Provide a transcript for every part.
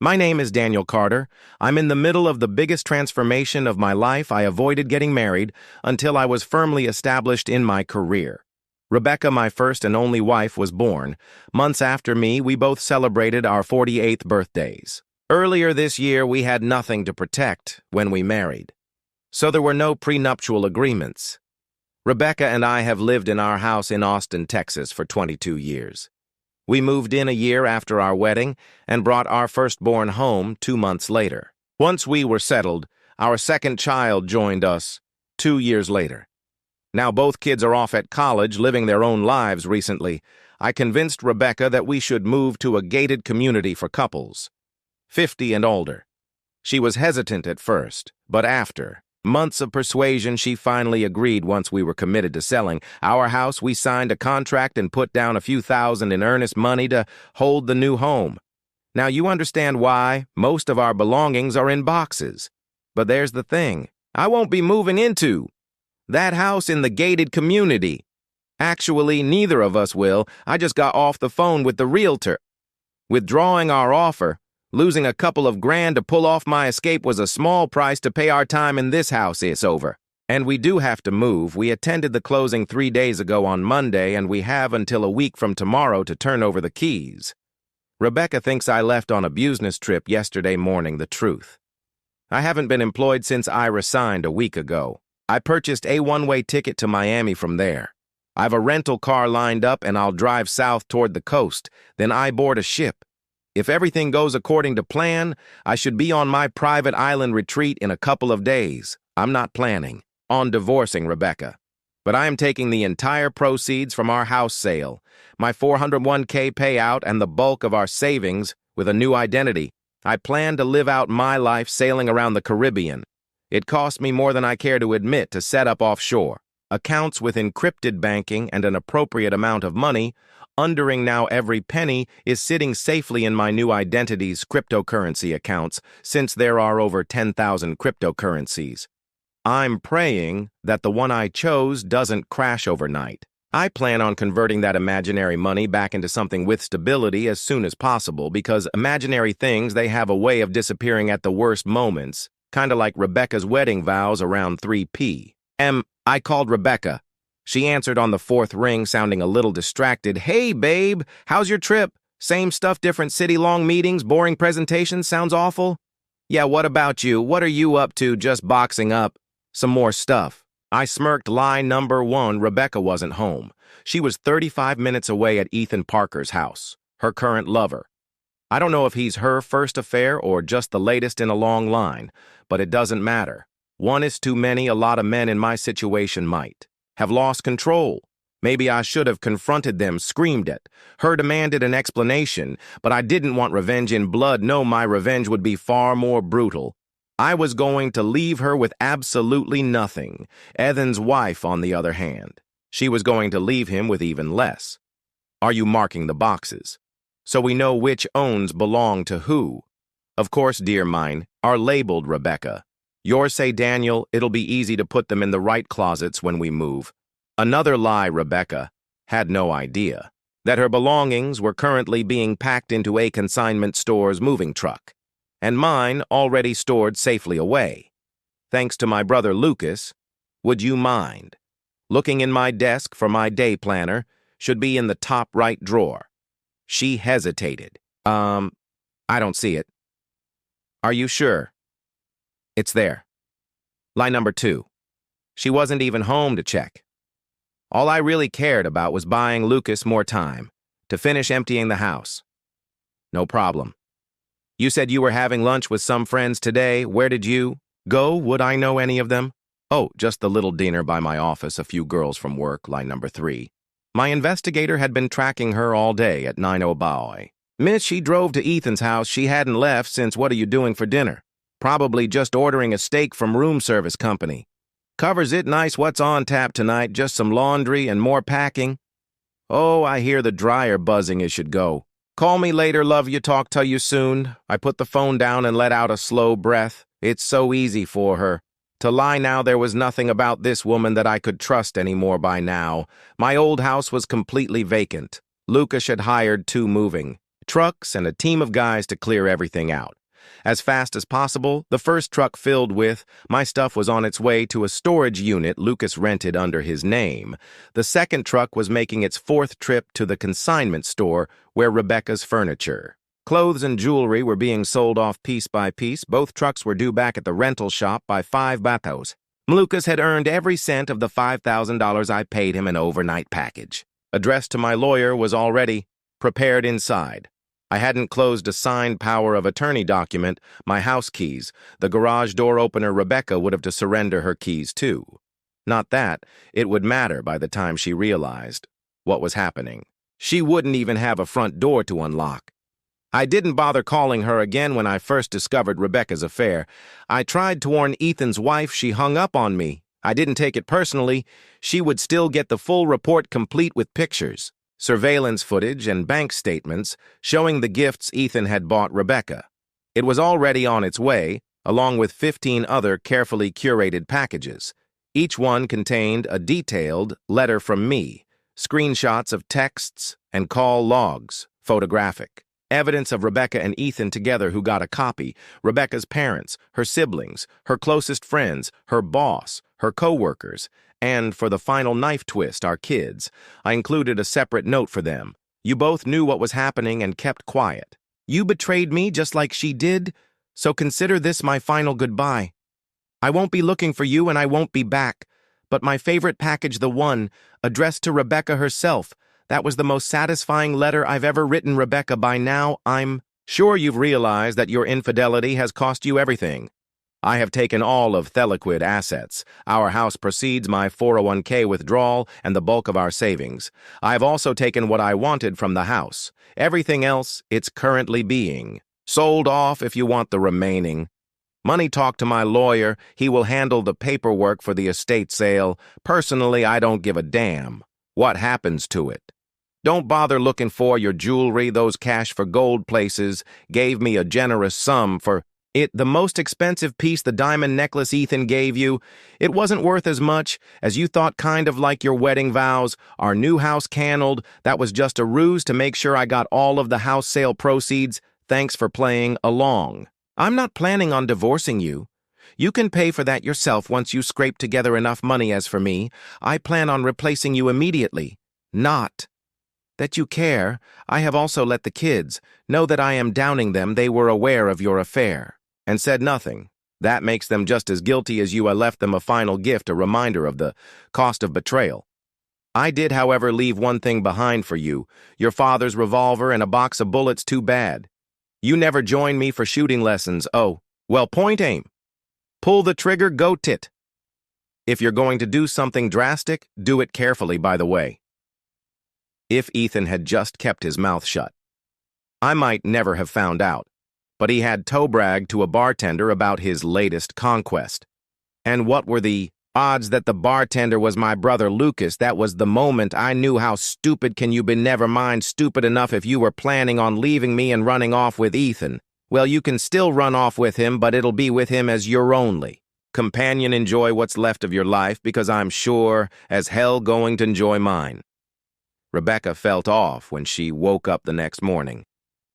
My name is Daniel Carter. I'm in the middle of the biggest transformation of my life. I avoided getting married until I was firmly established in my career. Rebecca, my first and only wife, was born. Months after me, we both celebrated our 48th birthdays. Earlier this year, we had nothing to protect when we married. So there were no prenuptial agreements. Rebecca and I have lived in our house in Austin, Texas for 22 years. We moved in a year after our wedding and brought our firstborn home 2 months later. Once we were settled, our second child joined us 2 years later. Now both kids are off at college, living their own lives recently. I convinced Rebecca that we should move to a gated community for couples, 50 and older. She was hesitant at first, but after months of persuasion, she finally agreed. Once we were committed to selling our house, we signed a contract and put down a few thousand in earnest money to hold the new home. Now you understand why most of our belongings are in boxes. But there's the thing. I won't be moving into that house in the gated community. Actually, neither of us will. I just got off the phone with the realtor. Withdrawing our offer, losing a couple of grand to pull off my escape was a small price to pay. Our time in this house is over. And we do have to move. We attended the closing 3 days ago on Monday, and we have until a week from tomorrow to turn over the keys. Rebecca thinks I left on a business trip yesterday morning. The truth: I haven't been employed since I resigned a week ago. I purchased a one-way ticket to Miami from there. I've a rental car lined up, and I'll drive south toward the coast. Then I board a ship. If everything goes according to plan, I should be on my private island retreat in a couple of days. I'm not planning on divorcing Rebecca, but I am taking the entire proceeds from our house sale, my 401k payout, and the bulk of our savings with a new identity. I plan to live out my life sailing around the Caribbean. It cost me more than I care to admit to set up offshore accounts with encrypted banking and an appropriate amount of money. Undering now, every penny is sitting safely in my new identity's cryptocurrency accounts, since there are over 10,000 cryptocurrencies. I'm praying that the one I chose doesn't crash overnight. I plan on converting that imaginary money back into something with stability as soon as possible, because imaginary things, they have a way of disappearing at the worst moments, kind of like Rebecca's wedding vows around 3 p.m. I called Rebecca. She answered on the fourth ring, sounding a little distracted. "Hey, babe, how's your trip? Same stuff, different city, long meetings, boring presentations, sounds awful." "Yeah, what about you? What are you up to? Just boxing up some more stuff." I smirked. Lie number one: Rebecca wasn't home. She was 35 minutes away at Ethan Parker's house, her current lover. I don't know if he's her first affair or just the latest in a long line, but it doesn't matter. One is too many. A lot of men in my situation might have lost control. Maybe I should have confronted them, screamed at her, demanded an explanation, but I didn't want revenge in blood. No, my revenge would be far more brutal. I was going to leave her with absolutely nothing. Ethan's wife, on the other hand, she was going to leave him with even less. Are you marking the boxes so we know which owns belong to who? Of course, dear, mine are labeled Rebecca. Yours say Daniel. It'll be easy to put them in the right closets when we move. Another lie: Rebecca had no idea that her belongings were currently being packed into a consignment store's moving truck, and mine already stored safely away. Thanks to my brother Lucas. Would you mind looking in my desk for my day planner? Should be in the top right drawer. She hesitated. I don't see it. Are you sure? It's there. Lie number two: she wasn't even home to check. All I really cared about was buying Lucas more time to finish emptying the house. No problem. You said you were having lunch with some friends today. Where did you go? Would I know any of them? Oh, just the little dinner by my office, a few girls from work. Line number three: my investigator had been tracking her all day at 9:00. Miss, she drove to Ethan's house. She hadn't left since. What are you doing for dinner? Probably just ordering a steak from room service company. Covers it nice. What's on tap tonight? Just some laundry and more packing. Oh, I hear the dryer buzzing. It should go. Call me later. Love you. Talk to you soon. I put the phone down and let out a slow breath. It's so easy for her to lie now. There was nothing about this woman that I could trust anymore by now. My old house was completely vacant. Lucas had hired 2 moving trucks, and a team of guys to clear everything out. As fast as possible, the first truck filled with my stuff was on its way to a storage unit Lucas rented under his name. The second truck was making its fourth trip to the consignment store where Rebecca's furniture. Clothes and jewelry were being sold off piece by piece. Both trucks were due back at the rental shop by 5 bathos. Lucas had earned every cent of the $5,000 I paid him an overnight package. Addressed to my lawyer was already prepared inside. I hadn't closed a signed power of attorney document, my house keys. The garage door opener Rebecca would have to surrender her keys too. Not that it would matter by the time she realized what was happening. She wouldn't even have a front door to unlock. I didn't bother calling her again when I first discovered Rebecca's affair. I tried to warn Ethan's wife. She hung up on me. I didn't take it personally. She would still get the full report complete with pictures, surveillance footage, and bank statements showing the gifts Ethan had bought Rebecca. It was already on its way, along with 15 other carefully curated packages. Each one contained a detailed letter from me, screenshots of texts and call logs, photographic. Evidence of Rebecca and Ethan together who got a copy, Rebecca's parents, her siblings, her closest friends, her boss, her co-workers, and, for the final knife twist, our kids. I included a separate note for them. You both knew what was happening and kept quiet. You betrayed me just like she did, so consider this my final goodbye. I won't be looking for you and I won't be back, but my favorite package, the one addressed to Rebecca herself, that was the most satisfying letter I've ever written. Rebecca, by now, I'm sure you've realized that your infidelity has cost you everything. I have taken all of Theliquid assets, our house proceeds, my 401k withdrawal, and the bulk of our savings. I have also taken what I wanted from the house. Everything else, it's currently being sold off if you want the remaining. Money talk to my lawyer. He will handle the paperwork for the estate sale. Personally, I don't give a damn what happens to it. Don't bother looking for your jewelry. Those cash for gold places gave me a generous sum for it. The most expensive piece, the diamond necklace Ethan gave you, it wasn't worth as much as you thought, kind of like your wedding vows. Our new house candled, that was just a ruse to make sure I got all of the house sale proceeds. Thanks for playing along. I'm not planning on divorcing you. You can pay for that yourself once you scrape together enough money. As for me, I plan on replacing you immediately. Not that you care. I have also let the kids know that I am downing them. They were aware of your affair and said nothing. That makes them just as guilty as you. I left them a final gift, a reminder of the cost of betrayal. I did, however, leave one thing behind for you, your father's revolver and a box of bullets. Too bad. You never joined me for shooting lessons. Oh, well, point aim. Pull the trigger, go tit. If you're going to do something drastic, do it carefully, by the way. If Ethan had just kept his mouth shut, I might never have found out, but he had toe-bragged to a bartender about his latest conquest. And what were the odds that the bartender was my brother Lucas? That was the moment I knew how stupid can you be. Never mind stupid enough if you were planning on leaving me and running off with Ethan. Well, you can still run off with him, but it'll be with him as your only companion. Enjoy what's left of your life, because I'm sure as hell going to enjoy mine. Rebecca felt off when she woke up the next morning.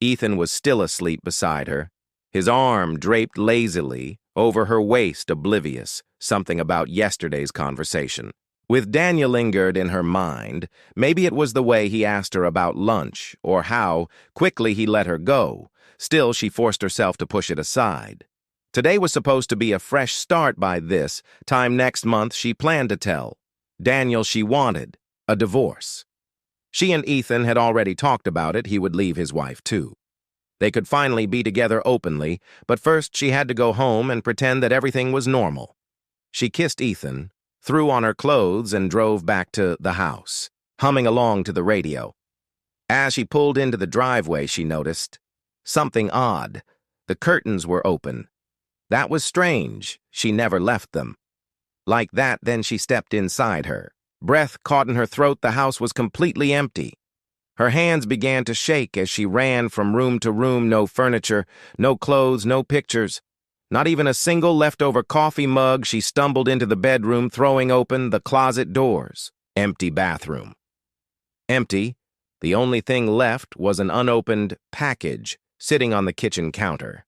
Ethan was still asleep beside her, his arm draped lazily over her waist, oblivious, something about yesterday's conversation. With Daniel lingered in her mind. Maybe it was the way he asked her about lunch, or how quickly he let her go. Still, she forced herself to push it aside. Today was supposed to be a fresh start. By this time next month, she planned to tell Daniel she wanted a divorce. She and Ethan had already talked about it. He would leave his wife, too. They could finally be together openly, but first she had to go home and pretend that everything was normal. She kissed Ethan, threw on her clothes, and drove back to the house, humming along to the radio. As she pulled into the driveway, she noticed something odd. The curtains were open. That was strange. She never left them. Like that, then she stepped inside her. Breath caught in her throat. The house was completely empty. Her hands began to shake as she ran from room to room. No furniture, no clothes, no pictures. Not even a single leftover coffee mug. She stumbled into the bedroom, throwing open the closet doors. Empty bathroom. Empty, The only thing left was an unopened package sitting on the kitchen counter.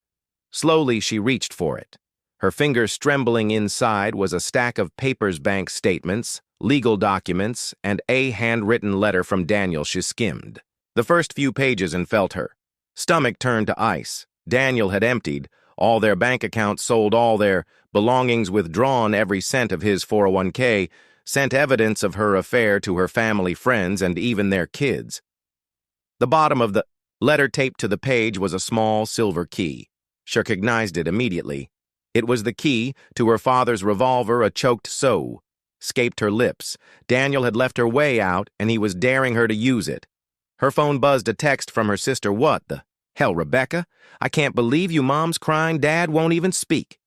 Slowly, she reached for it. Her fingers trembling inside was a stack of papers, bank statements, legal documents, and a handwritten letter from Daniel she skimmed. The first few pages and felt her stomach turned to ice. Daniel had emptied all their bank accounts, sold all their belongings, withdrawn every cent of his 401k, sent evidence of her affair to her family, friends, and even their kids. The bottom of the letter taped to the page was a small silver key. She recognized it immediately. It was the key to her father's revolver. A choked sob escaped her lips. Daniel had left her way out, and he was daring her to use it. Her phone buzzed a text from her sister. "What the hell, Rebecca? I can't believe you. Mom's crying. Dad won't even speak.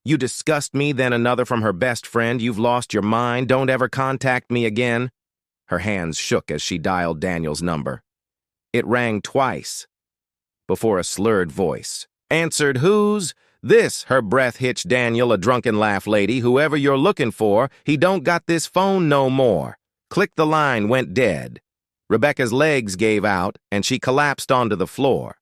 You disgust me." Then another from her best friend. "You've lost your mind. Don't ever contact me again." Her hands shook as she dialed Daniel's number. It rang twice before a slurred voice answered. "Who's this?" Her breath hitched. "Daniel, a drunken laugh lady. Whoever you're looking for, he don't got this phone no more." Click. The line went dead. Rebecca's legs gave out, and she collapsed onto the floor.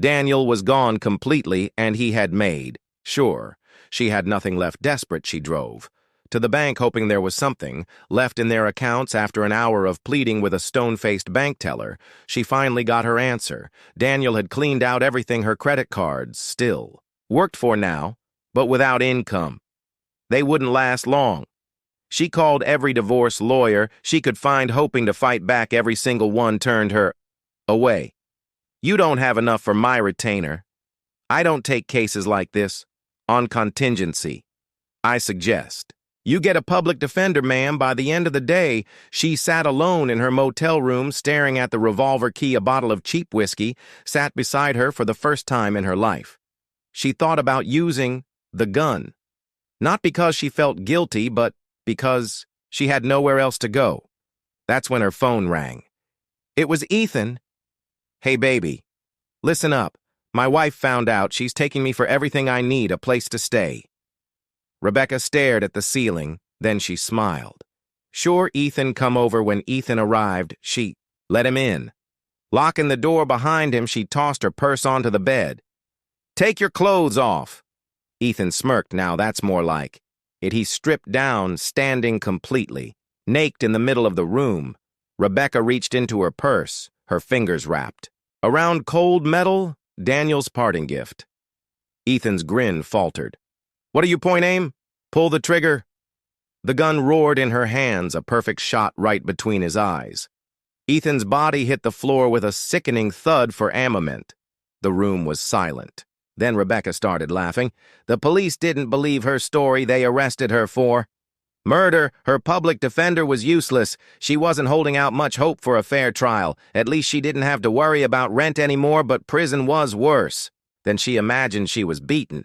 Daniel was gone completely, and he had made sure she had nothing left. Desperate, she drove to the bank, hoping there was something left in their accounts. After an hour of pleading with a stone-faced bank teller, she finally got her answer. Daniel had cleaned out everything. Her credit cards still worked for now, but without income. They wouldn't last long. She called every divorce lawyer she could find, hoping to fight back. Every single one turned her away. "You don't have enough for my retainer. I don't take cases like this on contingency. I suggest you get a public defender, ma'am." By the end of the day, she sat alone in her motel room, staring at the revolver key. A bottle of cheap whiskey sat beside her for the first time in her life. She thought about using the gun, not because she felt guilty, but because she had nowhere else to go. That's when her phone rang. It was Ethan. "Hey, baby, listen up. My wife found out. She's taking me for everything I need, a place to stay." Rebecca stared at the ceiling, then she smiled. Sure, Ethan come over. When Ethan arrived, she let him in. Locking the door behind him, she tossed her purse onto the bed. "Take your clothes off." Ethan smirked. Now that's more like it. He stripped down, standing completely naked in the middle of the room. Rebecca reached into her purse, her fingers wrapped around cold metal, Daniel's parting gift. Ethan's grin faltered. "What do you point, aim? Pull the trigger." The gun roared in her hands, a perfect shot right between his eyes. Ethan's body hit the floor with a sickening thud for armament. The room was silent. Then Rebecca started laughing. "The police didn't believe her story. They arrested her for murder. Her public defender was useless. She wasn't holding out much hope for a fair trial. At least she didn't have to worry about rent anymore, but prison was worse." Then she imagined she was beaten,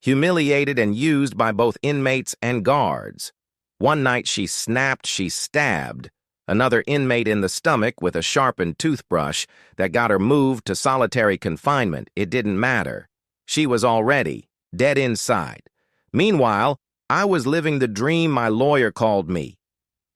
humiliated, and used by both inmates and guards. One night she snapped. She stabbed another inmate in the stomach with a sharpened toothbrush that got her moved to solitary confinement. It didn't matter. She was already dead inside. Meanwhile, I was living the dream. My lawyer called me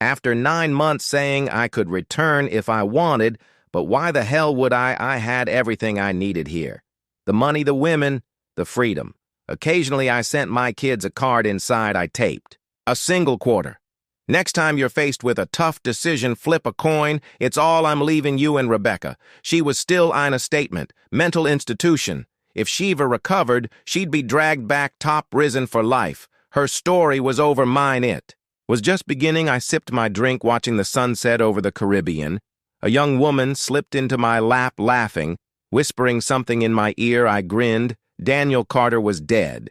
after 9 months saying I could return if I wanted, but why the hell would I? I had everything I needed here. The money, the women, the freedom. Occasionally I sent my kids a card inside I taped a single quarter. "Next time you're faced with a tough decision, flip a coin. It's all I'm leaving you." And Rebecca, she was still in a statement, mental institution. If Shiva recovered, she'd be dragged back, top prison for life. Her story was over, mine it was just beginning. I sipped my drink, watching the sunset over the Caribbean. A young woman slipped into my lap, laughing, whispering something in my ear. I grinned. Daniel Carter was dead.